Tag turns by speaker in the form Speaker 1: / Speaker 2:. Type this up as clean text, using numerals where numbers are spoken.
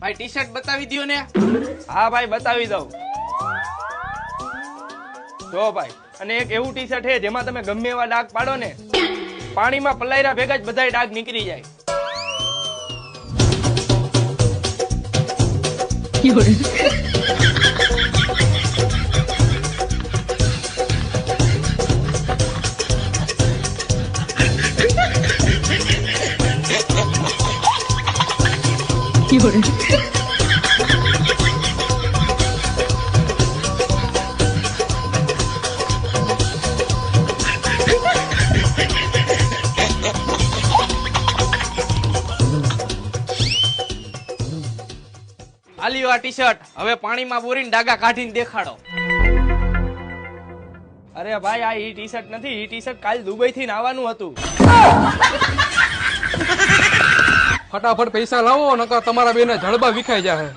Speaker 1: ભાઈ T shirt બતાવી દો ને.
Speaker 2: હા ભાઈ બતાવી દઉં. જો ભાઈ, અને એક એવું ટી શર્ટ છે જેમાં તમે ગમે એવા ડાઘ પાડો ને, પાણીમાં પલાયરા ભેગા જ બધાય ડાઘ નીકળી જાય.
Speaker 1: આલ્યો આ ટી શર્ટ, હવે પાણીમાં બોરીને ડાગા કાઢીને દેખાડો.
Speaker 2: અરે ભાઈ, આ ઈ ટી શર્ટ નથી. ઈ ટી શર્ટ કાલ દુબઈ થી આવવાનું હતું.
Speaker 3: ફટાફટ પૈસા લાવો, નકર તમારા બેને જડબા વિખાઈ જાય.